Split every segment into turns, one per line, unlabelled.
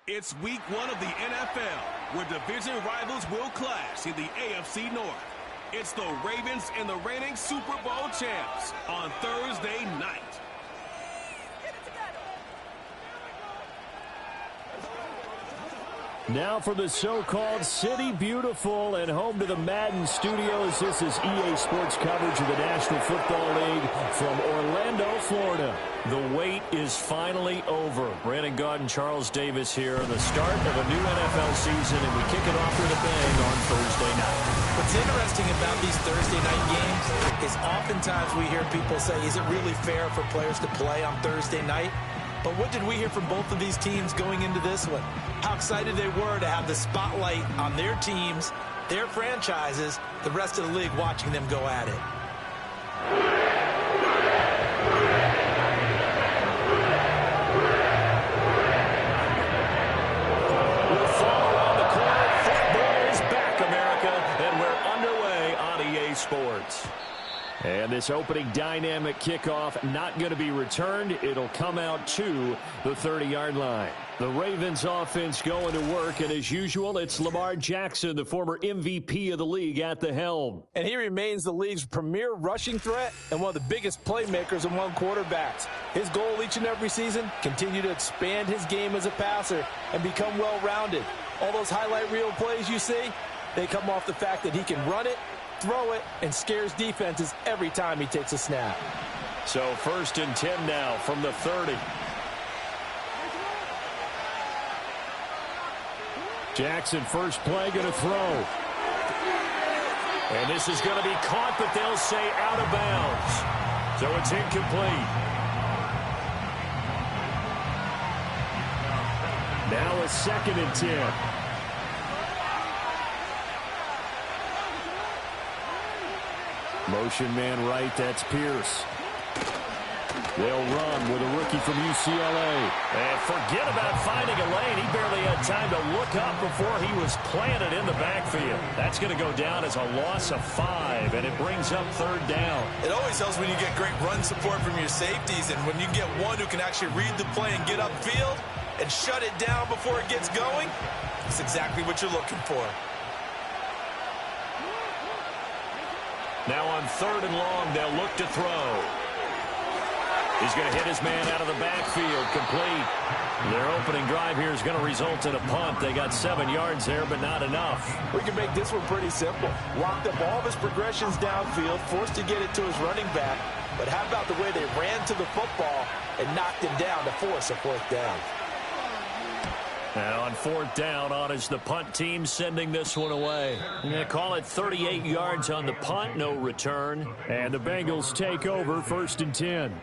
It's week 1 of the NFL, where division rivals will clash in the AFC North. It's the Ravens and the reigning Super Bowl champs on Thursday night.
Now for the so-called City Beautiful and home to the Madden studios. This is EA Sports coverage of the National Football League from Orlando, Florida. The wait is finally over. Brandon Gaud and Charles Davis here, the start of a new NFL season, and we kick it off with a bang on Thursday night.
What's interesting about these Thursday night games is oftentimes we hear people say, is it really fair for players to play on Thursday night? But what did we hear from both of these teams going into this one? How excited they were to have the spotlight on their teams, their franchises, the rest of the league watching them go at it.
We'll follow on the corner. Football is back, America, and we're underway on EA Sports. And this opening dynamic kickoff not going to be returned. It'll come out to the 30-yard line. The Ravens offense going to work, and as usual, it's Lamar Jackson, the former MVP of the league, at the helm.
And he remains the league's premier rushing threat and one of the biggest playmakers among quarterbacks. His goal each and every season, continue to expand his game as a passer and become well-rounded. All those highlight reel plays you see, they come off the fact that he can run it, throw it, and scares defenses every time he takes a snap.
So 1st and 10 now from the 30. Jackson, first play, going to throw. And this is going to be caught, but they'll say out of bounds. So it's incomplete. Now a 2nd and 10. Motion man right, that's Pierce. They'll run with a rookie from UCLA. And forget about finding a lane. He barely had time to look up before he was planted in the backfield. That's going to go down as a loss of 5, and it brings up 3rd down.
It always helps when you get great run support from your safeties, and when you get one who can actually read the play and get upfield and shut it down before it gets going, that's exactly what you're looking for.
Now on 3rd and long, they'll look to throw. He's going to hit his man out of the backfield, complete. Their opening drive here is going to result in a punt. They got 7 yards there, but not enough.
We can make this one pretty simple. Locked up all of his progressions downfield, forced to get it to his running back. But how about the way they ran to the football and knocked him down to force a 4th down?
Now on 4th down, on is the punt team sending this one away. They call it 38 yards on the punt, no return. And the Bengals take over 1st and 10.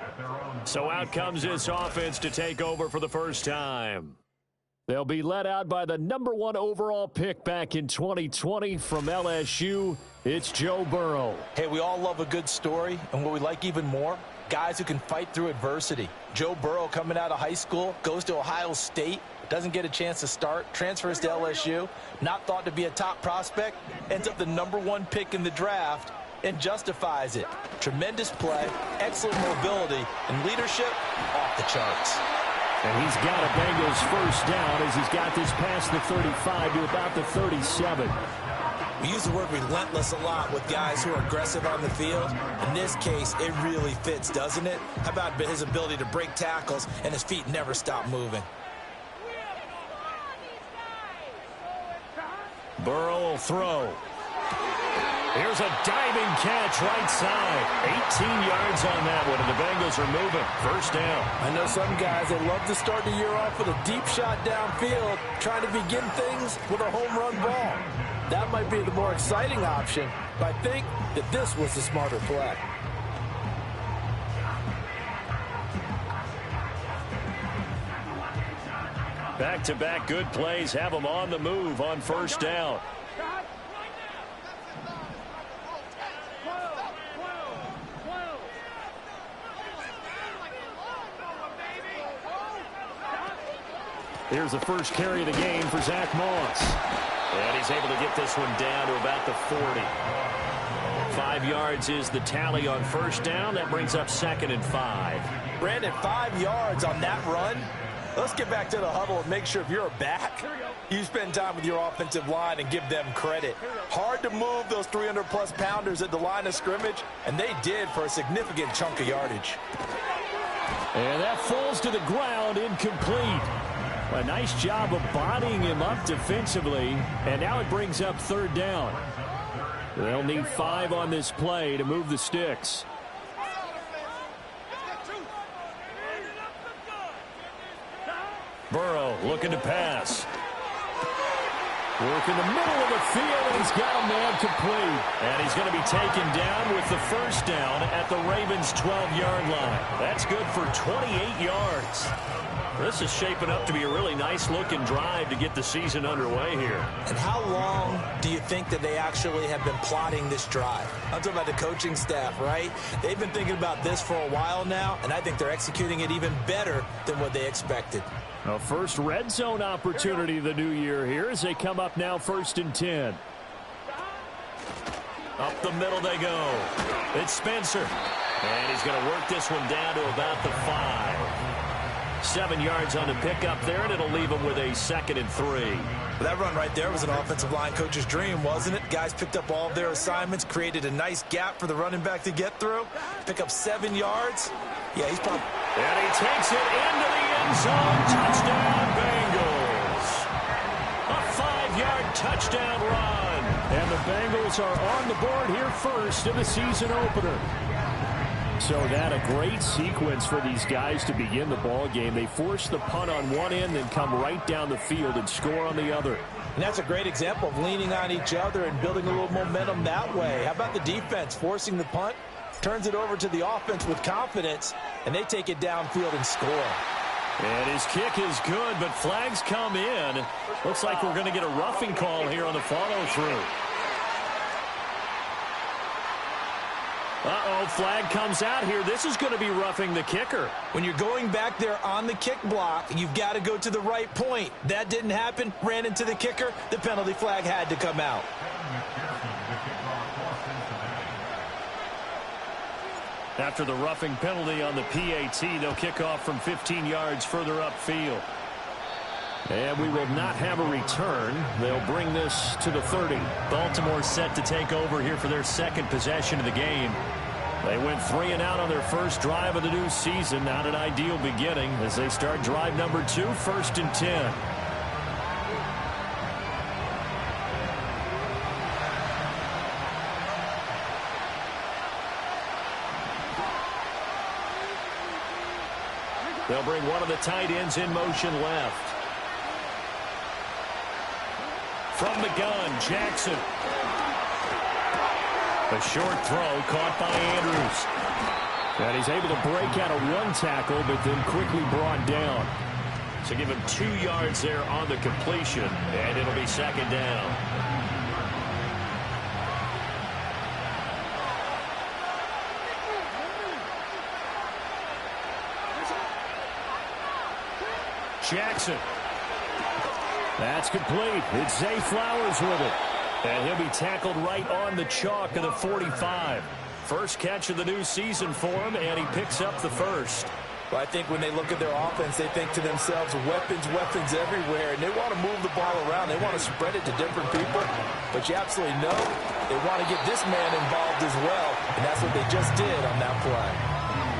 So out comes this offense to take over for the first time. They'll be led out by the number 1 overall pick back in 2020 from LSU. It's Joe Burrow.
Hey, we all love a good story, and what we like even more, guys who can fight through adversity. Joe Burrow coming out of high school, goes to Ohio State, doesn't get a chance to start, transfers to LSU, not thought to be a top prospect, ends up the number 1 pick in the draft, and justifies it. Tremendous play, excellent mobility, and leadership off the charts.
And he's got a Bengals first down as he's got this past the 35 to about the 37.
We use the word relentless a lot with guys who are aggressive on the field. In this case, it really fits, doesn't it? How about his ability to break tackles and his feet never stop moving?
Burrow will throw. Here's a diving catch right side. 18 yards on that one, and the Bengals are moving. First down.
I know some guys, they love to start the year off with a deep shot downfield, trying to begin things with a home run ball. That might be the more exciting option, but I think that this was the smarter play.
Back-to-back good plays have them on the move on first down. Here's the first carry of the game for Zach Moss. And he's able to get this one down to about the 40. 5 yards is the tally on first down. That brings up 2nd and 5.
Brandon, 5 yards on that run. Let's get back to the huddle and make sure if you're a back, you spend time with your offensive line and give them credit. Hard to move those 300-plus pounders at the line of scrimmage, and they did for a significant chunk of yardage.
And that falls to the ground, incomplete. A nice job of bodying him up defensively, and now it brings up third down. They'll need 5 on this play to move the sticks. Burrow looking to pass. Work in the middle of the field, and he's got a man complete. And he's going to be taken down with the first down at the Ravens' 12-yard line. That's good for 28 yards. This is shaping up to be a really nice-looking drive to get the season underway here.
And how long do you think that they actually have been plotting this drive? I'm talking about the coaching staff, right? They've been thinking about this for a while now, and I think they're executing it even better than what they expected.
A first red zone opportunity of the new year here as they come up now 1st and 10. Up the middle they go. It's Spencer. And he's going to work this one down to about the 5. 7 yards on the pickup there, and it'll leave him with a 2nd and 3.
Well, that run right there was an offensive line coach's dream, wasn't it? Guys picked up all of their assignments, created a nice gap for the running back to get through. Pick up 7 yards. Yeah, he's probably...
And he takes it into the end zone. Touchdown, Bengals. A 5-yard touchdown run. And the Bengals are on the board here first in the season opener. So that a great sequence for these guys to begin the ball game. They force the punt on one end, then come right down the field and score on the other.
And that's a great example of leaning on each other and building a little momentum that way. How about the defense forcing the punt? Turns it over to the offense with confidence, and they take it downfield and score.
And his kick is good, but flags come in. Looks like we're going to get a roughing call here on the follow-through. Uh-oh, flag comes out here. This is going to be roughing the kicker.
When you're going back there on the kick block, you've got to go to the right point. That didn't happen. Ran into the kicker. The penalty flag had to come out.
After the roughing penalty on the PAT, they'll kick off from 15 yards further upfield. And we will not have a return. They'll bring this to the 30. Baltimore set to take over here for their 2nd possession of the game. They went 3 and out on their first drive of the new season. Not an ideal beginning as they start drive number 2, 1st and 10. They'll bring one of the tight ends in motion left. From the gun, Jackson. A short throw caught by Andrews. And he's able to break out of one tackle, but then quickly brought down. So give him 2 yards there on the completion, and it'll be 2nd down. Jackson. That's complete. It's Zay Flowers with it. And he'll be tackled right on the chalk of the 45. First catch of the new season for him, and he picks up the first.
Well, I think when they look at their offense, they think to themselves, weapons, weapons everywhere. And they want to move the ball around. They want to spread it to different people. But you absolutely know they want to get this man involved as well. And that's what they just did on that play.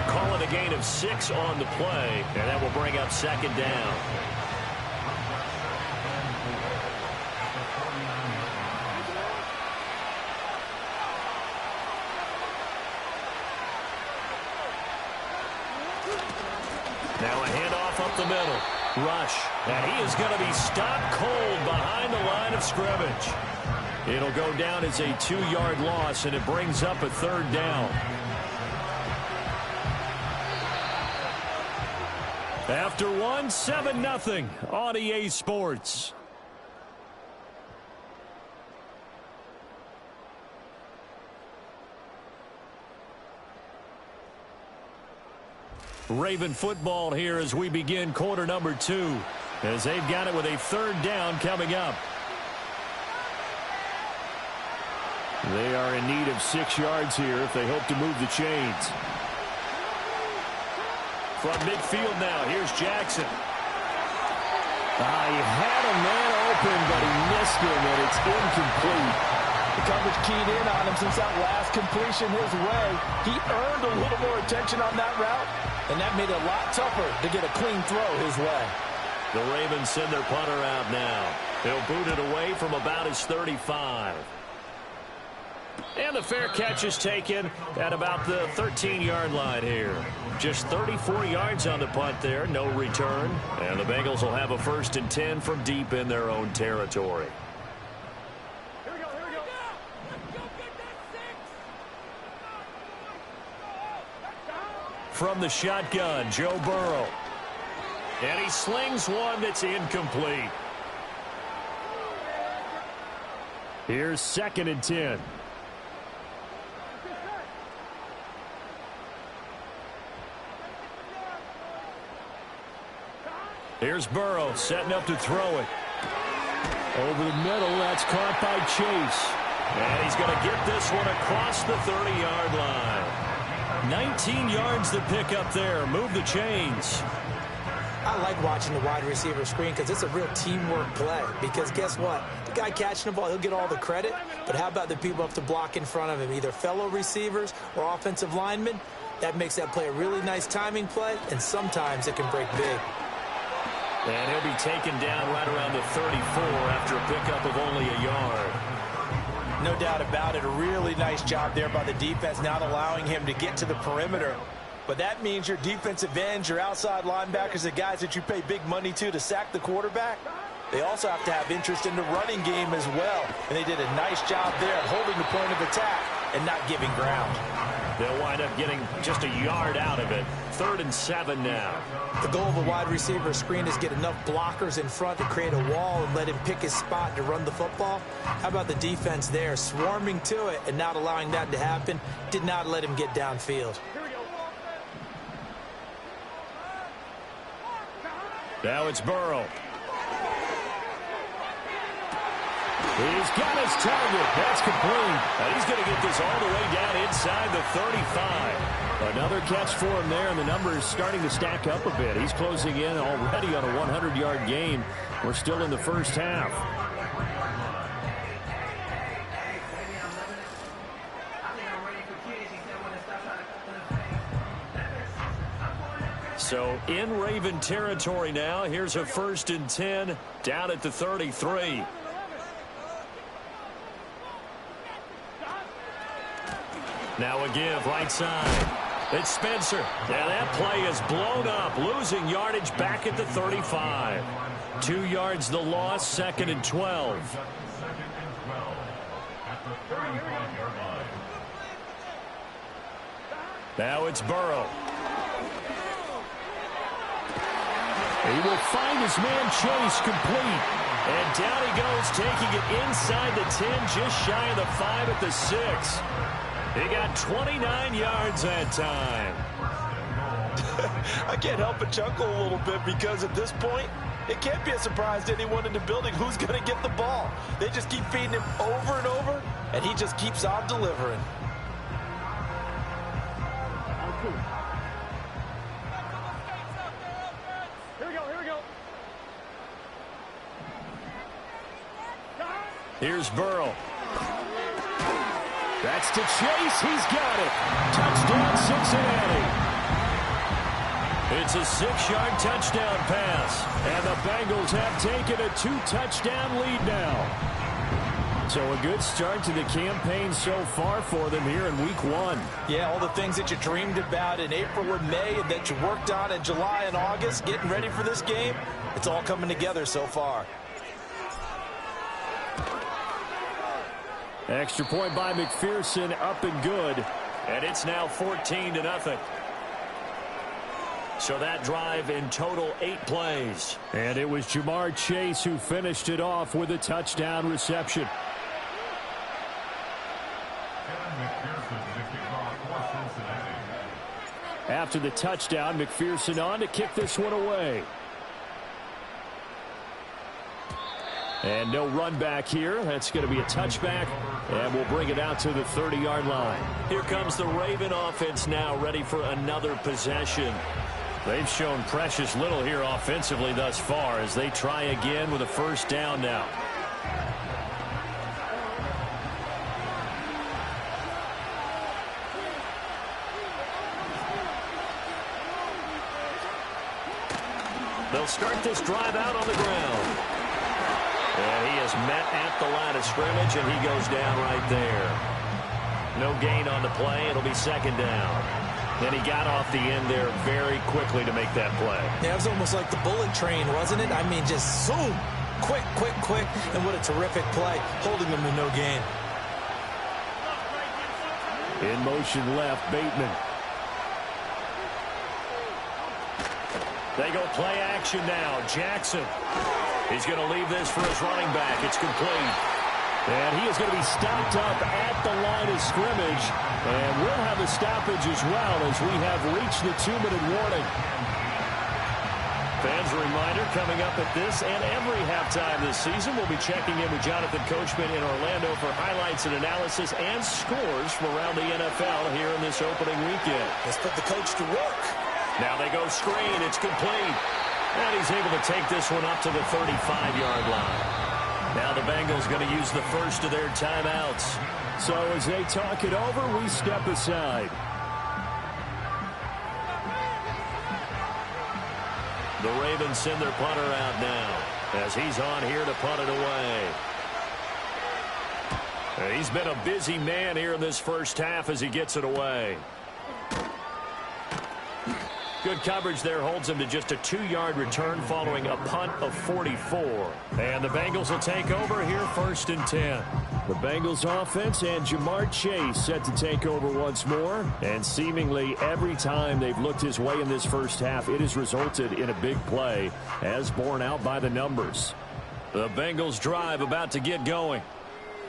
Calling a gain of 6 on the play, and that will bring up 2nd down. Now a handoff up the middle. Rush. And he is going to be stopped cold behind the line of scrimmage. It'll go down as a 2-yard loss, and it brings up a 3rd down. After 7-0 on EA Sports. Raven football here as we begin quarter number 2, as they've got it with a 3rd down coming up. They are in need of 6 yards here if they hope to move the chains. From midfield now, here's Jackson. He had a man open, but he missed him, and it's incomplete.
The coverage keyed in on him since that last completion his way. He earned a little more attention on that route, and that made it a lot tougher to get a clean throw his way.
The Ravens send their punter out now. He'll boot it away from about his 35. And the fair catch is taken at about the 13-yard line here. Just 34 yards on the punt there, no return. And the Bengals will have a 1st and 10 from deep in their own territory.
Here we go.
From the shotgun, Joe Burrow. And he slings one that's incomplete. Here's 2nd and 10. Here's Burrow setting up to throw it. Over the middle, that's caught by Chase. And he's going to get this one across the 30-yard line. 19 yards to pick up there. Move the chains.
I like watching the wide receiver screen because it's a real teamwork play. Because guess what? The guy catching the ball, he'll get all the credit. But how about the people up to block in front of him, either fellow receivers or offensive linemen? That makes that play a really nice timing play, and sometimes it can break big.
And he'll be taken down right around the 34 after a pickup of only a yard.
No doubt about it. A really nice job there by the defense, not allowing him to get to the perimeter. But that means your defensive ends, your outside linebackers, the guys that you pay big money to sack the quarterback, they also have to have interest in the running game as well. And they did a nice job there at holding the point of attack and not giving ground.
They'll wind up getting just a yard out of it. 3rd and 7 now.
The goal of a wide receiver screen is get enough blockers in front to create a wall and let him pick his spot to run the football. How about the defense there, swarming to it and not allowing that to happen? Did not let him get downfield.
Now it's Burrow. He's got his target. That's complete. And he's going to get this all the way down inside the 35. Another catch for him there, and the number is starting to stack up a bit. He's closing in already on a 100-yard gain. We're still in the first half. So in Raven territory now. Here's a 1st and 10 down at the 33. Now a give right side. It's Spencer. Now that play is blown up, losing yardage back at the 35. 2 yards the loss, 2nd and 12. Now it's Burrow. He will find his man Chase complete. And down he goes, taking it inside the 10, just shy of the 5 at the 6. He got 29 yards that time.
I can't help but chuckle a little bit because at this point, it can't be a surprise to anyone in the building who's going to get the ball. They just keep feeding him over and over, and he just keeps on delivering.
Here's Burrow. That's to Chase. He's got it. Touchdown, Cincinnati. It's a 6-yard touchdown pass. And the Bengals have taken a 2-touchdown lead now. So a good start to the campaign so far for them here in week 1.
Yeah, all the things that you dreamed about in April and May and that you worked on in July and August, getting ready for this game, it's all coming together so far.
Extra point by McPherson, up and good. And it's now 14-0. So that drive in total 8 plays. And it was Jamar Chase who finished it off with a touchdown reception. After the touchdown, McPherson on to kick this one away. And no run back here. That's going to be a touchback. And we'll bring it out to the 30-yard line. Here comes the Raven offense now, ready for another possession. They've shown precious little here offensively thus far as they try again with a first down now. They'll start this drive out on the ground. And he is met at the line of scrimmage, and he goes down right there. No gain on the play. It'll be second down. And he got off the end there very quickly to make that play.
Yeah, it was almost like the bullet train, wasn't it? I mean, just zoom. Quick, quick, quick. And what a terrific play, holding them to no gain.
In motion left, Bateman. They go play action now. Jackson. He's going to leave this for his running back. It's complete. And he is going to be stopped up at the line of scrimmage. And we'll have a stoppage as well as we have reached the 2-minute warning. Fans, a reminder, coming up at this and every halftime this season, we'll be checking in with Jonathan Coachman in Orlando for highlights and analysis and scores from around the NFL here in this opening weekend.
Let's put the coach to work.
Now they go screen. It's complete. And he's able to take this one up to the 35-yard line. Now the Bengals going to use the first of their timeouts. So as they talk it over, we step aside. The Ravens send their punter out now as he's on here to punt it away. And he's been a busy man here in this first half as he gets it away. Good coverage there holds him to just a 2-yard return following a punt of 44. And the Bengals will take over here first and 10. The Bengals offense and Jamar Chase set to take over once more. And seemingly every time they've looked his way in this first half, it has resulted in a big play as borne out by the numbers. The Bengals drive about to get going.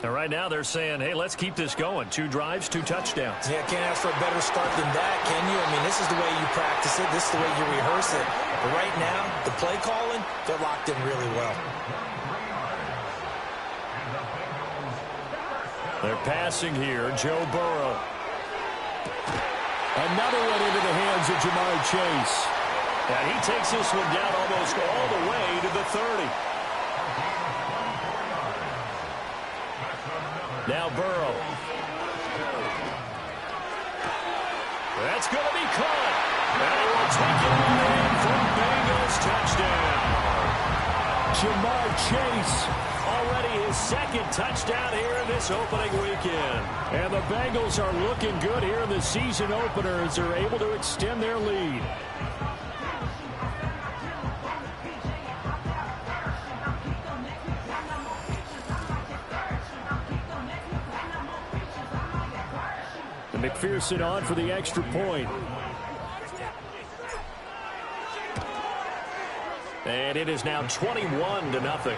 And right now they're saying, hey, let's keep this going. 2 drives, 2 touchdowns.
Yeah, can't ask for a better start than that, can you? I mean, this is the way you practice it. This is the way you rehearse it. But right now, the play calling, they're locked in really well.
They're passing here. Joe Burrow. Another one into the hands of Jamar Chase. And he takes this one down almost all the way to the 30. Now Burrow. That's going to be caught. And he will take it in for Bengals touchdown. Jamar Chase, already his second touchdown here in this opening weekend. And the Bengals are looking good here in the season opener as they're able to extend their lead. McPherson on for the extra point. And it is now 21-0.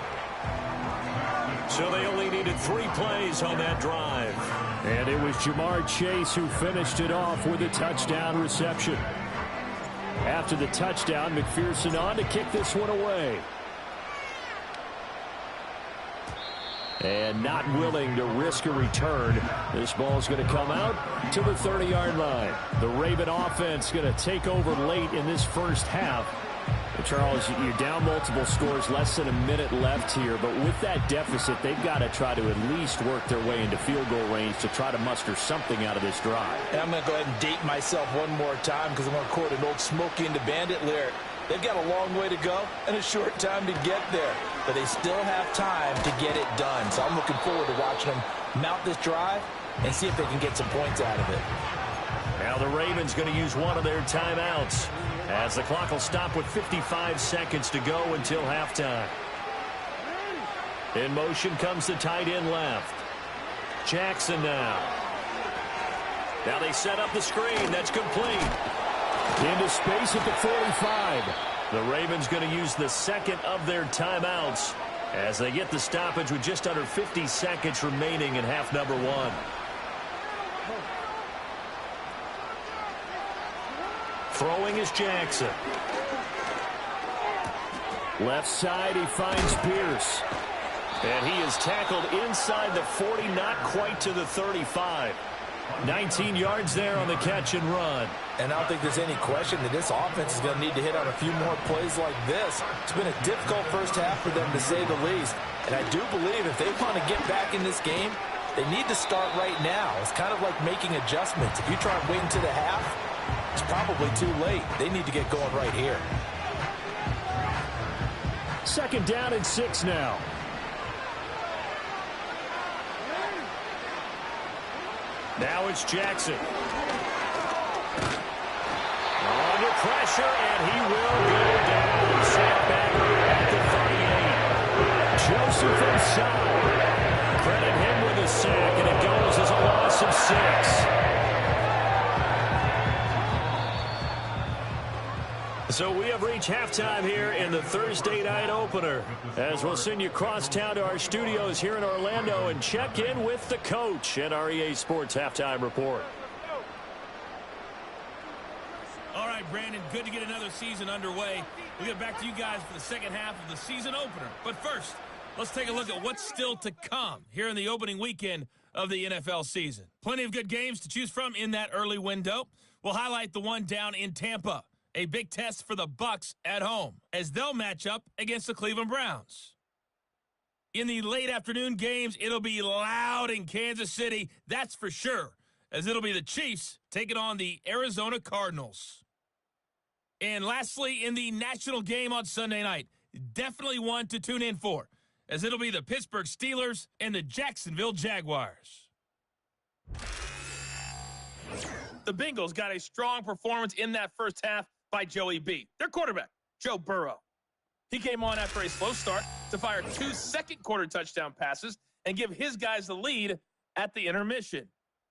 So they only needed 3 plays on that drive. And it was Jamar Chase who finished it off with a touchdown reception. After the touchdown, McPherson on to kick this one away. And not willing to risk a return. This ball's going to come out to the 30-yard line. The Raven offense going to take over late in this first half. And Charles, you're down multiple scores, less than a minute left here. But with that deficit, they've got to try to at least work their way into field goal range to try to muster something out of this drive.
And I'm going to go ahead and date myself one more time because I'm going to quote an old Smokey and the Bandit lyric. They've got a long way to go and a short time to get there. But they still have time to get it done. So I'm looking forward to watching them mount this drive and see if they can get some points out of it.
Now the Ravens going to use one of their timeouts as the clock will stop with 55 seconds to go until halftime. In motion comes the tight end left. Jackson now. Now they set up the screen. That's complete. Into space at the 45. The Ravens going to use the second of their timeouts as they get the stoppage with just under 50 seconds remaining in half number 1. Throwing is Jackson. Left side, he finds Pierce. And he is tackled inside the 40, not quite to the 35. 19 yards there on the catch and run.
And I don't think there's any question that this offense is going to need to hit on a few more plays like this. It's been a difficult first half for them, to say the least. And I do believe if they want to get back in this game, they need to start right now. It's kind of like making adjustments. If you try and wait until the half, it's probably too late. They need to get going right here.
Second down and 6 now. Now it's Jackson. Under pressure, and he will go down. Sacked back at the 38. Joseph inside. Credit him with a sack, and it goes as a loss of 6. So we have reached halftime here in the Thursday night opener, as we'll send you across town to our studios here in Orlando and check in with the coach at our EA Sports Halftime Report.
All right, Brandon, good to get another season underway. We'll get back to you guys for the second half of the season opener. But first, let's take a look at what's still to come here in the opening weekend of the NFL season. Plenty of good games to choose from in that early window. We'll highlight the one down in Tampa. A big test for the Bucs at home as they'll match up against the Cleveland Browns. In the late afternoon games, it'll be loud in Kansas City, that's for sure, as it'll be the Chiefs taking on the Arizona Cardinals. And lastly, in the national game on Sunday night, definitely one to tune in for, as it'll be the Pittsburgh Steelers and the Jacksonville Jaguars. The Bengals got a strong performance in that first half by Joey B. Their quarterback, Joe Burrow. He came on after a slow start to fire 2 second-quarter touchdown passes and give his guys the lead at the intermission.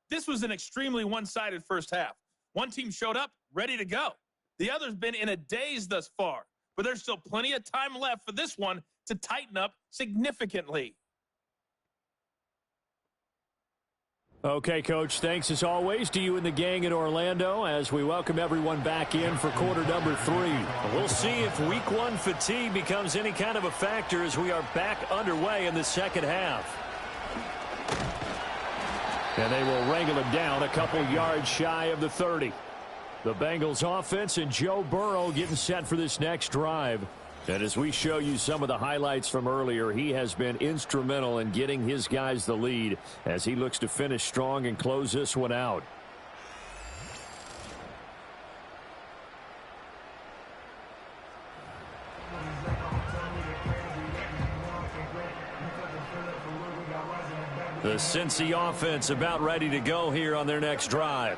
This was an extremely one-sided first half. One team showed up ready to go. The other's been in a daze thus far, but there's still plenty of time left for this one to tighten up significantly.
Okay, Coach, thanks as always to you and the gang in Orlando as we welcome everyone back in for quarter number 3. We'll see if week 1 fatigue becomes any kind of a factor as we are back underway in the second half. And they will wrangle him down a couple yards shy of the 30. The Bengals offense and Joe Burrow getting set for this next drive. And as we show you some of the highlights from earlier, he has been instrumental in getting his guys the lead as he looks to finish strong and close this one out. The Cincy offense about ready to go here on their next drive.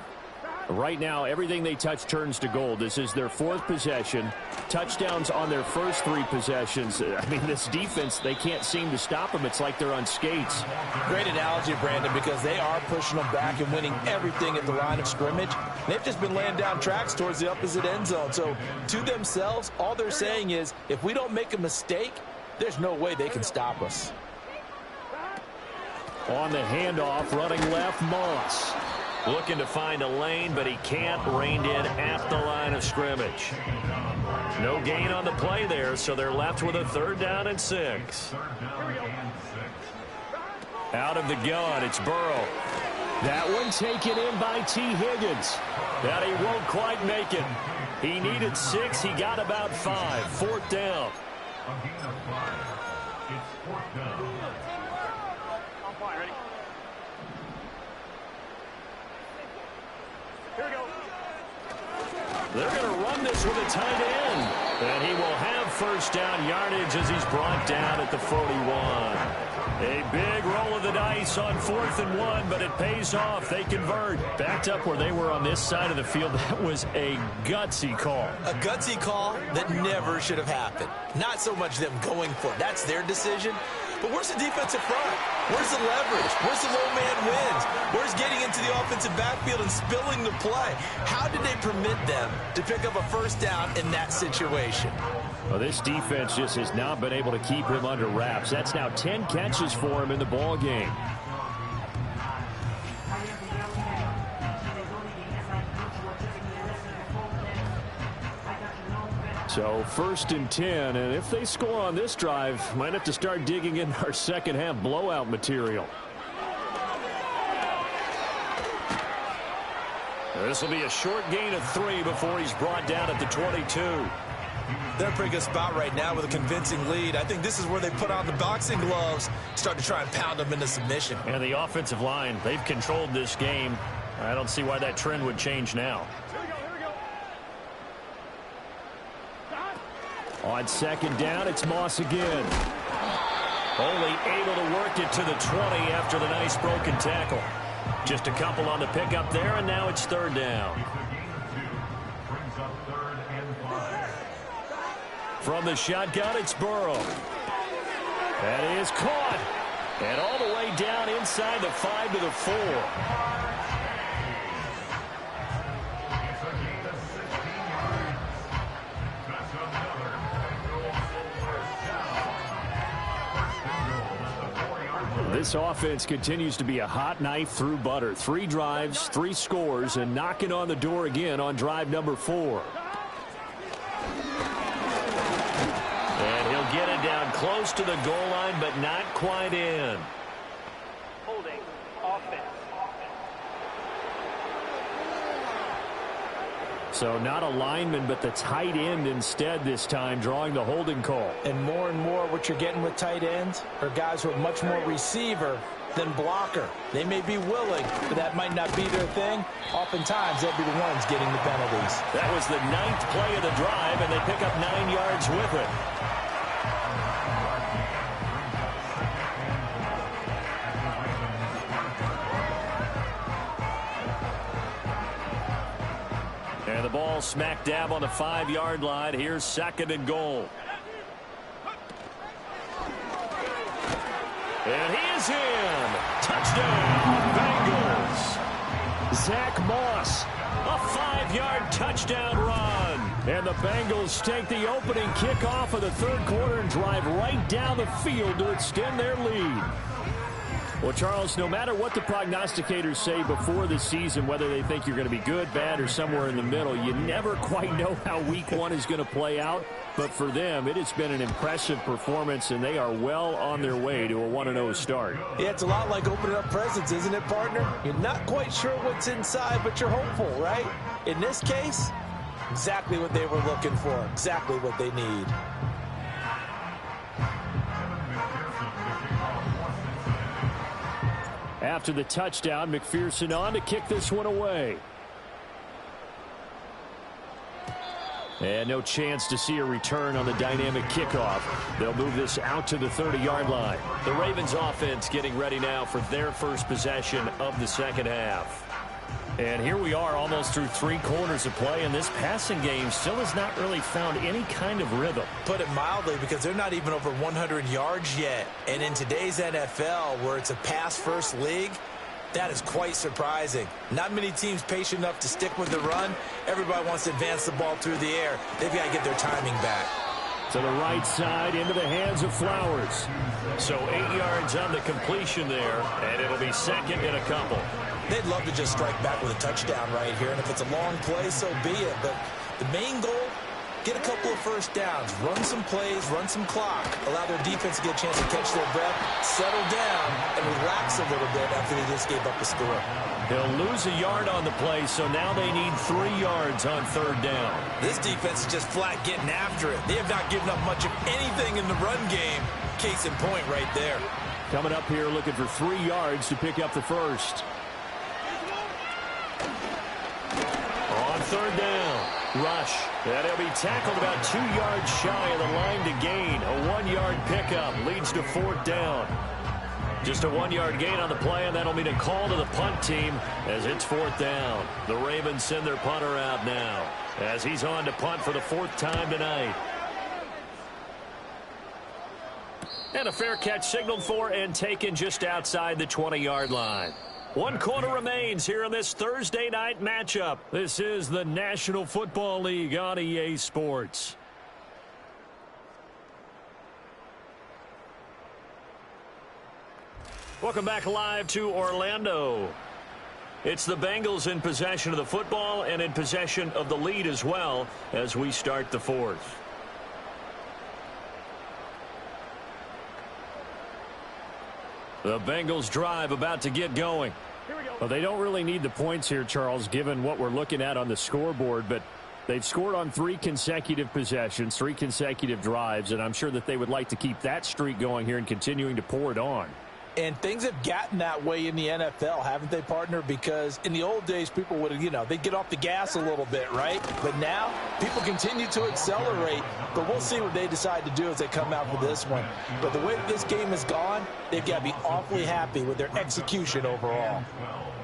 Right now, everything they touch turns to gold. This is their 4th possession. Touchdowns on their first 3 possessions. I mean, this defense, they can't seem to stop them. It's like they're on skates.
Great analogy, Brandon, because they are pushing them back and winning everything at the line of scrimmage. They've just been laying down tracks towards the opposite end zone. So, to themselves, all they're saying is, if we don't make a mistake, there's no way they can stop us.
On the handoff, running left, Moss. Looking to find a lane, but he can't. Reined in at the line of scrimmage. No gain on the play there, so they're left with a 3rd down and 6. Out of the gun, it's Burrow. That one taken in by T. Higgins. But he won't quite make it. He needed 6. He got about 5. 4th down. They're going to run this with a tight end. And he will have 1st down yardage as he's brought down at the 41. A big roll of the dice on 4th and 1, but it pays off. They convert. Backed up where they were on this side of the field. That was a gutsy call.
A gutsy call that never should have happened. Not so much them going for it. That's their decision. But where's the defensive front? Where's the leverage? Where's the low man wins? Where's getting into the offensive backfield and spilling the play? How did they permit them to pick up a 1st down in that situation?
Well, this defense just has not been able to keep him under wraps. That's now 10 catches for him in the ball game. So 1st and 10, and if they score on this drive, might have to start digging in our second half blowout material. This will be a short gain of 3 before he's brought down at the 22.
They're in a pretty good spot right now with a convincing lead. I think this is where they put on the boxing gloves, start to try and pound them into submission.
And the offensive line, they've controlled this game. I don't see why that trend would change now. On second down, it's Moss again. Only able to work it to the 20 after the nice broken tackle. Just a couple on the pickup there, and now it's third down. From the shotgun, it's Burrow. That is caught. And all the way down inside the 5 to the 4. This offense continues to be a hot knife through butter. 3 drives, 3 scores, and knocking on the door again on drive number 4. And he'll get it down close to the goal line, but not quite in.
Holding offense.
So not a lineman, but the tight end instead this time, drawing the holding call.
And more what you're getting with tight ends are guys who are much more receiver than blocker. They may be willing, but that might not be their thing. Oftentimes, they'll be the ones getting the penalties.
That was the 9th play of the drive, and they pick up 9 yards with it. And the ball smack dab on the 5-yard line. Here's second and goal. And he is in. Touchdown, Bengals. Zach Moss, a 5-yard touchdown run. And the Bengals take the opening kickoff of the third quarter and drive right down the field to extend their lead. Well, Charles, no matter what the prognosticators say before the season, whether they think you're going to be good, bad, or somewhere in the middle, you never quite know how week 1 is going to play out. But for them, it has been an impressive performance, and they are well on their way to a 1-0 start.
Yeah, it's a lot like opening up presents, isn't it, partner? You're not quite sure what's inside, but you're hopeful, right? In this case, exactly what they were looking for, exactly what they need.
After the touchdown, McPherson on to kick this one away. And no chance to see a return on the dynamic kickoff. They'll move this out to the 30-yard line. The Ravens offense getting ready now for their first possession of the second half. And here we are almost through 3 quarters of play, and this passing game still has not really found any kind of rhythm.
Put it mildly, because they're not even over 100 yards yet. And in today's NFL, where it's a pass-first league, that is quite surprising. Not many teams patient enough to stick with the run. Everybody wants to advance the ball through the air. They've got to get their timing back.
To the right side, into the hands of Flowers. So 8 yards on the completion there, and it'll be second and a couple.
They'd love to just strike back with a touchdown right here, and if it's a long play, so be it. But the main goal, get a couple of first downs, run some plays, run some clock, allow their defense to get a chance to catch their breath, settle down, and relax a little bit after they just gave up a score.
They'll lose a yard on the play, so now they need 3 yards on third down.
This defense is just flat getting after it. They have not given up much of anything in the run game. Case in point right there.
Coming up here looking for 3 yards to pick up the first. On third down, rush. And he'll be tackled about 2 yards shy of the line to gain. A 1-yard pickup leads to fourth down. Just a 1-yard gain on the play, and that'll mean a call to the punt team as it's fourth down. The Ravens send their punter out now as he's on to punt for the 4th time tonight. And a fair catch signaled for and taken just outside the 20-yard line. 1 quarter remains here in this Thursday night matchup. This is the National Football League on EA Sports. Welcome back live to Orlando. It's the Bengals in possession of the football and in possession of the lead as well as we start the 4th. The Bengals drive about to get going. Well, they don't really need the points here, Charles, given what we're looking at on the scoreboard, but they've scored on 3 consecutive possessions, 3 consecutive drives, and I'm sure that they would like to keep that streak going here and continuing to pour it on.
And things have gotten that way in the NFL, haven't they, partner? Because in the old days, people would have, they'd get off the gas a little bit, right? But now, people continue to accelerate. But we'll see what they decide to do as they come out for this one. But the way this game has gone, they've got to be awfully happy with their execution overall.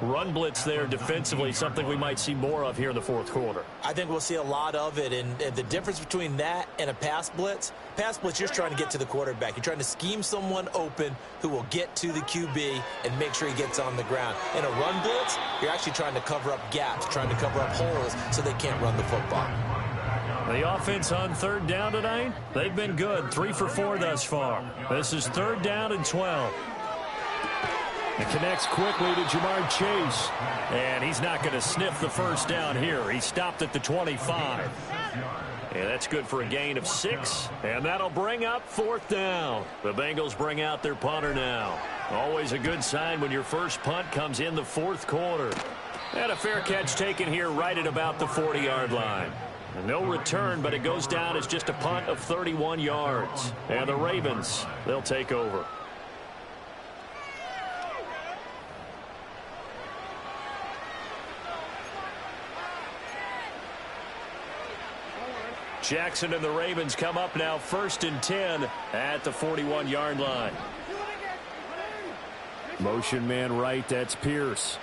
Run blitz there defensively, something we might see more of here in the fourth quarter.
I think we'll see a lot of it, and the difference between that and a pass blitz, you're just trying to get to the quarterback. You're trying to scheme someone open who will get to the QB and make sure he gets on the ground. In a run blitz, you're actually trying to cover up gaps, trying to cover up holes so they can't run the football.
The offense on 3rd down tonight, they've been good, 3 for 4 thus far. This is 3rd down and 12. It connects quickly to Jamar Chase. And he's not going to sniff the first down here. He stopped at the 25. And that's good for a gain of 6. And that'll bring up 4th down. The Bengals bring out their punter now. Always a good sign when your first punt comes in the 4th quarter. And a fair catch taken here right at about the 40-yard line. No return, but it goes down as just a punt of 31 yards. And the Ravens, they'll take over. Jackson and the Ravens come up now 1st and 10 at the 41-yard line. Motion man right, that's Pierce.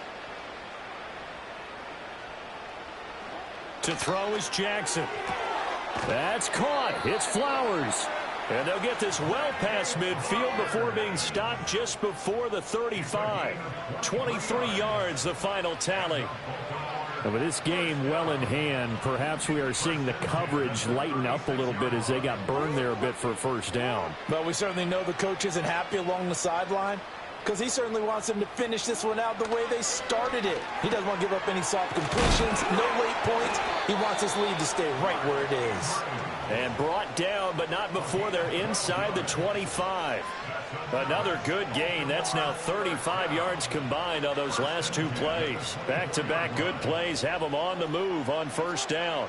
To throw is Jackson. That's caught. It's Flowers. And they'll get this well past midfield before being stopped just before the 35. 23 yards, the final tally. And with this game well in hand, perhaps we are seeing the coverage lighten up a little bit as they got burned there a bit for a first down.
But we certainly know the coach isn't happy along the sideline because he certainly wants them to finish this one out the way they started it. He doesn't want to give up any soft completions, no late points. He wants his lead to stay right where it is.
And brought down, but not before they're inside the 25. Another good gain. That's now 35 yards combined on those last 2 plays. Back-to-back good plays have them on the move on first down.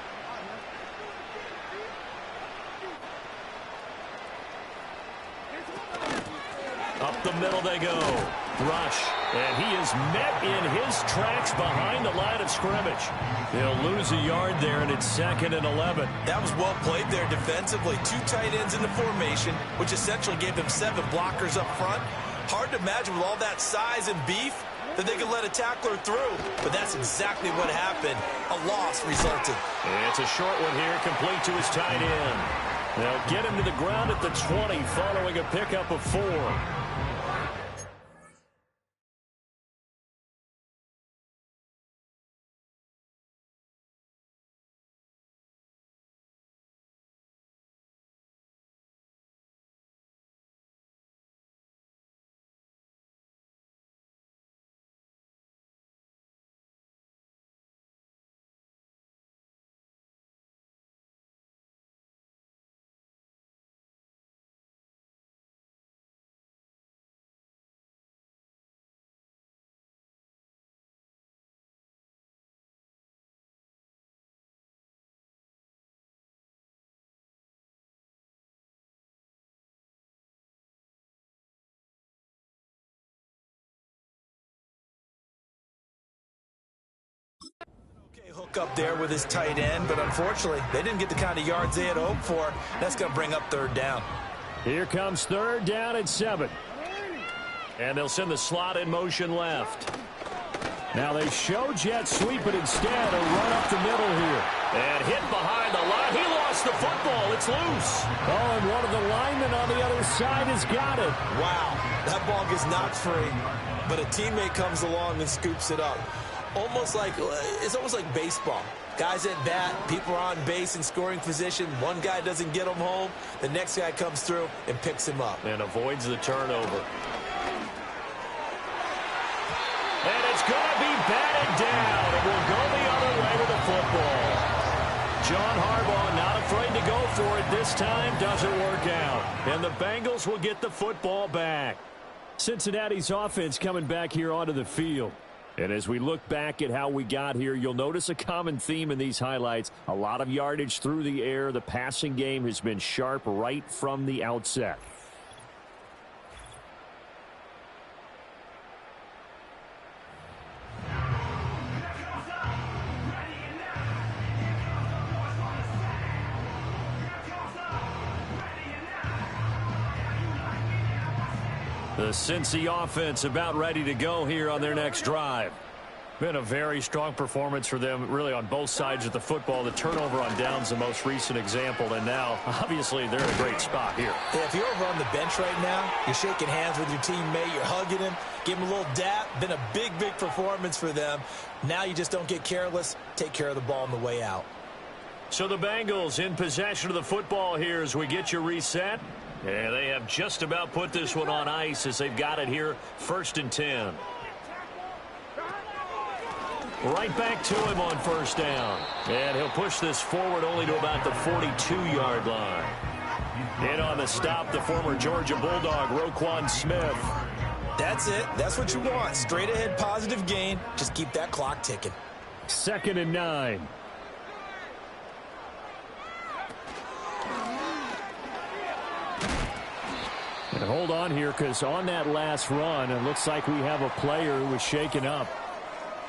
Up the middle they go. Rush. And he is met in his tracks behind the line of scrimmage. He'll lose a yard there, and it's 2nd and 11.
That was well played there defensively. 2 tight ends in the formation, which essentially gave them 7 blockers up front. Hard to imagine with all that size and beef that they could let a tackler through. But that's exactly what happened. A loss resulted.
It's a short one here, complete to his tight end. They'll get him to the ground at the 20 following a pickup of 4.
Okay, hook up there with his tight end, but unfortunately, they didn't get the kind of yards they had hoped for. That's going to bring up 3rd down.
Here comes 3rd down and 7. And they'll send the slot in motion left. Now they show jet sweep, but instead a run up the middle here. And hit behind the line. He lost the football. It's loose. Oh, and one of the linemen on the other side has got it.
Wow, that ball gets knocked free, but a teammate comes along and scoops it up. It's almost like baseball. Guys at bat, people are on base in scoring position. One guy doesn't get him home. The next guy comes through and picks him up.
And avoids the turnover. And it's going to be batted down. It will go the other way with the football. John Harbaugh not afraid to go for it this time. Doesn't work out. And the Bengals will get the football back. Cincinnati's offense coming back here onto the field. And as we look back at how we got here, you'll notice a common theme in these highlights. A lot of yardage through the air. The passing game has been sharp right from the outset. The Cincy offense about ready to go here on their next drive. Been a very strong performance for them, really, on both sides of the football. The turnover on downs, the most recent example, and now, obviously, they're in a great spot here.
Yeah, if you're over on the bench right now, you're shaking hands with your teammate, you're hugging him, give him a little dap. Been a big, big performance for them. Now you just don't get careless. Take care of the ball on the way out.
So the Bengals in possession of the football here as we get you reset. Yeah, they have just about put this one on ice as they've got it here, 1st and 10. Right back to him on 1st down. And he'll push this forward only to about the 42-yard line. In on the stop, the former Georgia Bulldog, Roquan Smith.
That's it. That's what you want. Straight ahead positive gain. Just keep that clock ticking.
2nd and 9. And hold on here, because on that last run, it looks like we have a player who was shaken up.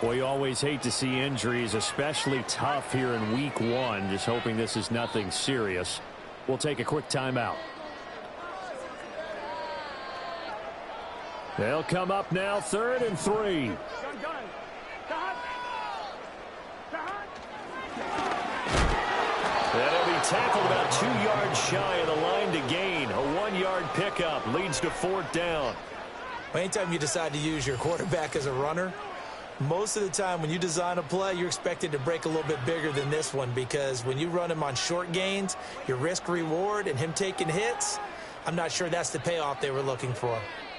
Boy, you always hate to see injuries, especially tough here in week 1. Just hoping this is nothing serious. We'll take a quick timeout. They'll come up now, 3rd and 3. That'll be tackled about 2 yards shy of the line to gain. A 1-yard pickup leads to 4th down.
Anytime you decide to use your quarterback as a runner, most of the time when you design a play, you're expected to break a little bit bigger than this one, because when you run him on short gains, your risk-reward and him taking hits, I'm not sure that's the payoff they were looking for.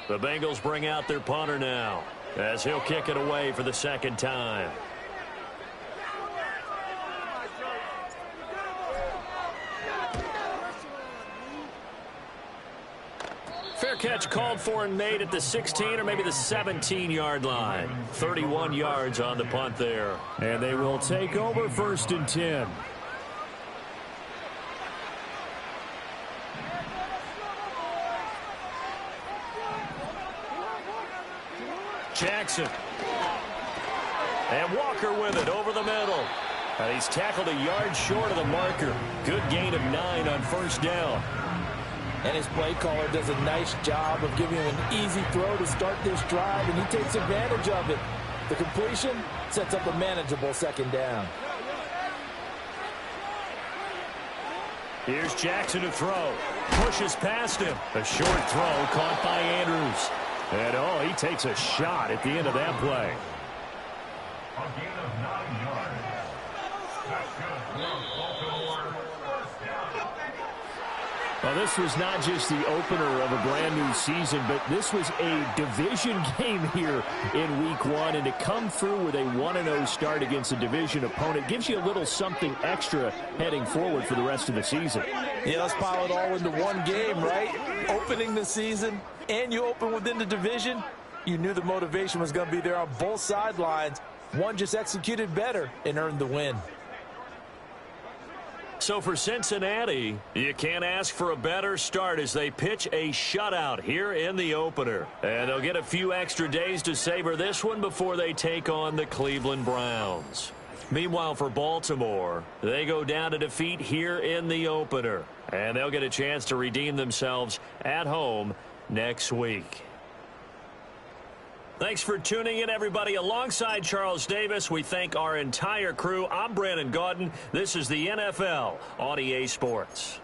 The Bengals bring out their punter now as he'll kick it away for the 2nd time. Fair catch called for and made at the 16 or maybe the 17-yard line. 31 yards on the punt there. And they will take over 1st and 10. Jackson. And Walker with it over the middle. And he's tackled a yard short of the marker. Good gain of 9 on 1st down.
And his play caller does a nice job of giving him an easy throw to start this drive, and he takes advantage of it. The completion sets up a manageable 2nd down.
Here's Jackson to throw. Pushes past him. A short throw caught by Andrews. And, oh, he takes a shot at the end of that play.
A gain of 9 yards. That's good.
Well, this was not just the opener of a brand new season, but this was a division game here in week 1. And to come through with a 1-0 start against a division opponent gives you a little something extra heading forward for the rest of the season.
Yeah, let's pile it all into one game, right? Opening the season, and you open within the division. You knew the motivation was going to be there on both sidelines. One just executed better and earned the win.
So for Cincinnati, you can't ask for a better start as they pitch a shutout here in the opener. And they'll get a few extra days to savor this one before they take on the Cleveland Browns. Meanwhile, for Baltimore, they go down to defeat here in the opener. And they'll get a chance to redeem themselves at home next week. Thanks for tuning in, everybody. Alongside Charles Davis, we thank our entire crew. I'm Brandon Gaudin. This is the NFL on EA Sports.